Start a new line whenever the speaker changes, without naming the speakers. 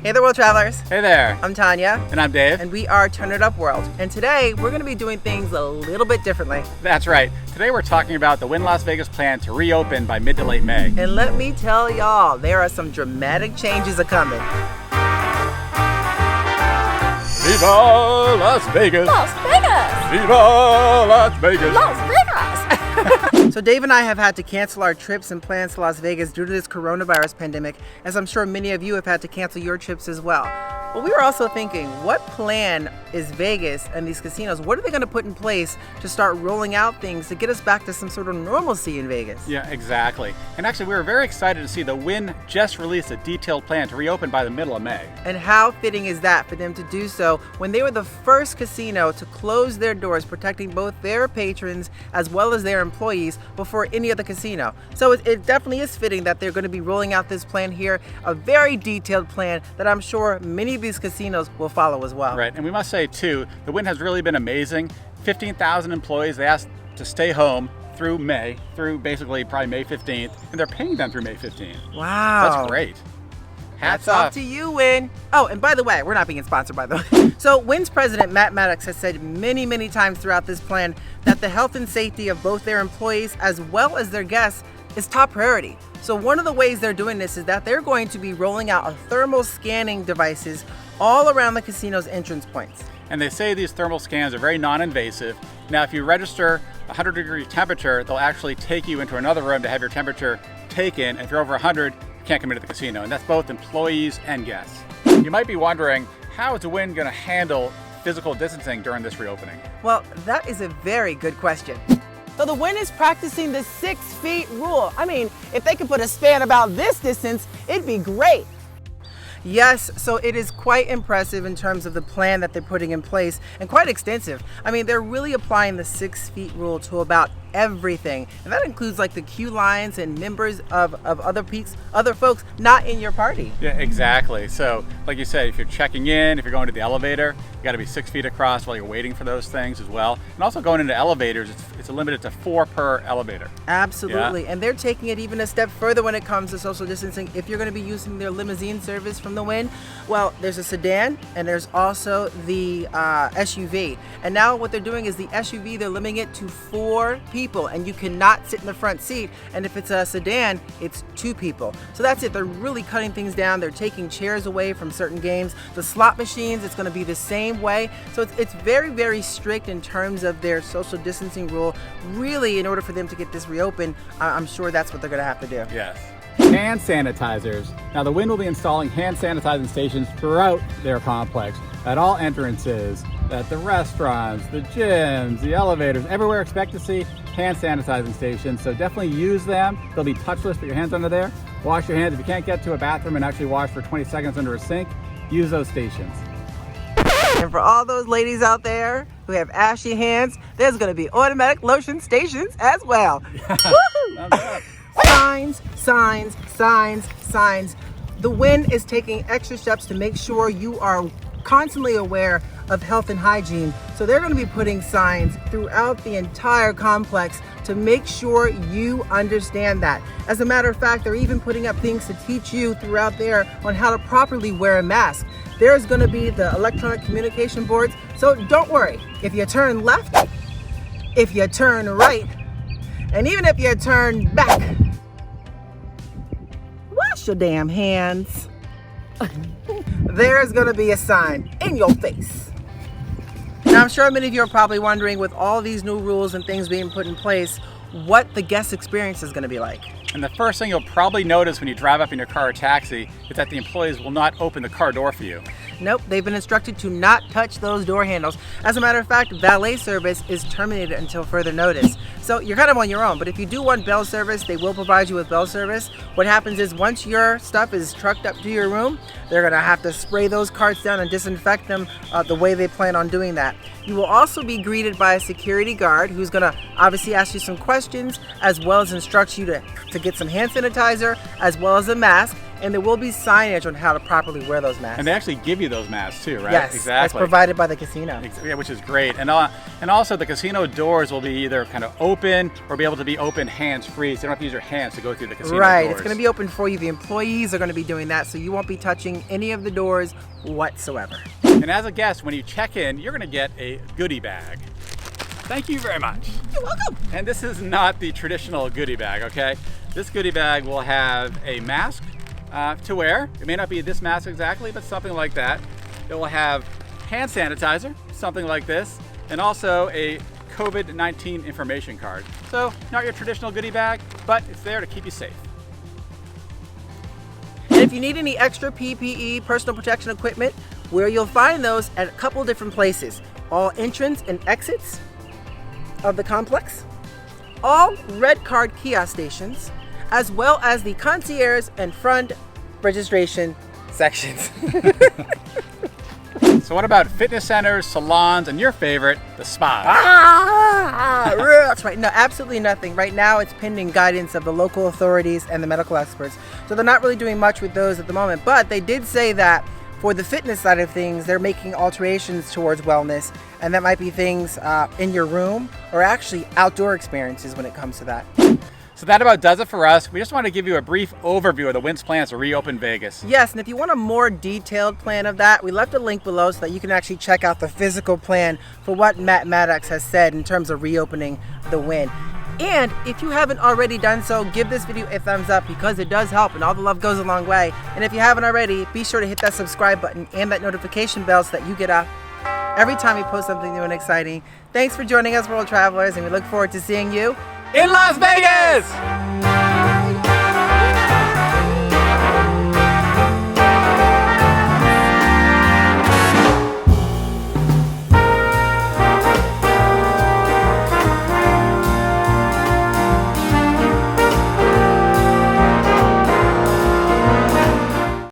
Hey there, world travelers.
Hey there.
I'm Tanya.
And I'm Dave.
And we are Turn It Up World. And today, we're going to be doing things a little bit differently.
That's right. Today we're talking about the Wynn Las Vegas plan to reopen by mid to late May.
And let me tell y'all, there are some dramatic changes a-coming.
Viva Las Vegas!
Las Vegas!
Viva Las Vegas!
Las Vegas!
So Dave and I have had to cancel our trips and plans to Las Vegas due to this coronavirus pandemic, as I'm sure many of you have had to cancel your trips as well. But we were also thinking, what plan is Vegas and these casinos, what are they going to put in place to start rolling out things to get us back to some sort of normalcy in Vegas?
Yeah, exactly. And actually, we were very excited to see the Wynn just released a detailed plan to reopen by the middle of May.
And how fitting is that for them to do so when they were the first casino to close their doors, protecting both their patrons as well as their employees before any other casino. So it definitely is fitting that they're going to be rolling out this plan here, a very detailed plan that I'm sure many of these casinos will follow as well.
Right, and we must say too, the Wynn has really been amazing. 15,000 employees, they asked to stay home through May, through basically probably May 15th, and they're paying them through May 15th.
Wow.
That's great.
Hats off to you, Wynn. Oh, and by the way, we're not being sponsored, by the way. So Wynn's president, Matt Maddox, has said many, many times throughout this plan that the health and safety of both their employees as well as their guests is top priority. So one of the ways they're doing this is that they're going to be rolling out thermal scanning devices all around the casino's entrance points.
And they say these thermal scans are very non-invasive. Now, if you register 100-degree temperature, they'll actually take you into another room to have your temperature taken. And if you're over 100, you can't come into the casino. And that's both employees and guests. You might be wondering, how is the Wynn going to handle physical distancing during this reopening?
Well, that is a very good question. So the Wynn is practicing the 6 feet rule. I mean, if they could put a span about this distance, it'd be great. Yes, so it is quite impressive in terms of the plan that they're putting in place, and quite extensive. I mean, they're really applying the 6 feet rule to about everything, and that includes like the queue lines and members of other folks not in your party.
Yeah, exactly. So like you said, if you're checking in, if you're going to the elevator, you got to be 6 feet across while you're waiting for those things as well. And also going into elevators, it's limited to 4 per elevator.
Absolutely.
Yeah.
And they're taking it even a step further when it comes to social distancing. If you're going to be using their limousine service from the Wynn, well, there's a sedan and there's also the SUV. And now what they're doing is the SUV, they're limiting it to 4 people, and you cannot sit in the front seat. And if it's a sedan, it's 2 people. So that's it. They're really cutting things down. They're taking chairs away from certain games. The slot machines, it's going to be the same way. So it's very, very strict in terms of their social distancing rule. Really, in order for them to get this reopened, I'm sure that's what they're going to have to do.
Yes. Hand sanitizers. Now the Wynn will be installing hand sanitizing stations throughout their complex at all entrances, at the restaurants, the gyms, the elevators, everywhere. Expect to see hand sanitizing stations, so definitely use them. They'll be touchless, put your hands under there. Wash your hands. If you can't get to a bathroom and actually wash for 20 seconds under a sink, use those stations.
And for all those ladies out there who have ashy hands, there's going to be automatic lotion stations as well. Woohoo! Signs, signs, signs, signs. The Wynn is taking extra steps to make sure you are constantly aware of health and hygiene. So they're going to be putting signs throughout the entire complex to make sure you understand that. As a matter of fact, they're even putting up things to teach you throughout there on how to properly wear a mask. There's going to be the electronic communication boards. So don't worry. If you turn left, if you turn right, and even if you turn back, wash your damn hands. There's going to be a sign in your face. Now, I'm sure many of you are probably wondering, with all these new rules and things being put in place, what the guest experience is going to be like.
And the first thing you'll probably notice when you drive up in your car or taxi is that the employees will not open the car door for you.
Nope, they've been instructed to not touch those door handles. As a matter of fact, valet service is terminated until further notice. So you're kind of on your own, but if you do want bell service, they will provide you with bell service. What happens is once your stuff is trucked up to your room, they're gonna have to spray those carts down and disinfect them the way they plan on doing that. You will also be greeted by a security guard who's gonna obviously ask you some questions, as well as instruct you to get some hand sanitizer, as well as a mask. and there will be signage on how to properly wear those masks.
And they actually give you those masks too, right?
Yes,
exactly.
that's provided by the casino.
Yeah, which is great. And also the casino doors will be either kind of open or be able to be open hands-free, so you don't have to use your hands to go through the casino
right,
doors.
It's going to be open for you. The employees are going to be doing that, so you won't be touching any of the doors whatsoever.
And as a guest, when you check in, you're going to get a goodie bag. Thank you very much.
You're welcome.
And this is not the traditional goodie bag, okay? This goodie bag will have a mask to wear. It may not be this mask exactly, but something like that. It will have hand sanitizer, something like this, and also a COVID-19 information card. So, not your traditional goodie bag, but it's there to keep you safe.
And if you need any extra PPE, personal protection equipment, where you'll find those at a couple different places. All entrance and exits of the complex, all red card kiosk stations, as well as the concierge and front registration sections.
So what about fitness centers, salons, and your favorite, the spas?
That's right. No, absolutely nothing. Right now it's pending guidance of the local authorities and the medical experts. So they're not really doing much with those at the moment, but they did say that for the fitness side of things, they're making alterations towards wellness, and that might be things in your room or actually outdoor experiences when it comes to that.
So that about does it for us. We just want to give you a brief overview of the Wynn's plans to reopen Vegas.
Yes, and if you want a more detailed plan of that, we left a link below so that you can actually check out the physical plan for what Matt Maddox has said in terms of reopening the Wynn. And if you haven't already done so, give this video a thumbs up because it does help and all the love goes a long way. And if you haven't already, be sure to hit that subscribe button and that notification bell so that you get up every time we post something new and exciting. Thanks for joining us, world travelers, and we look forward to seeing you
in Las Vegas!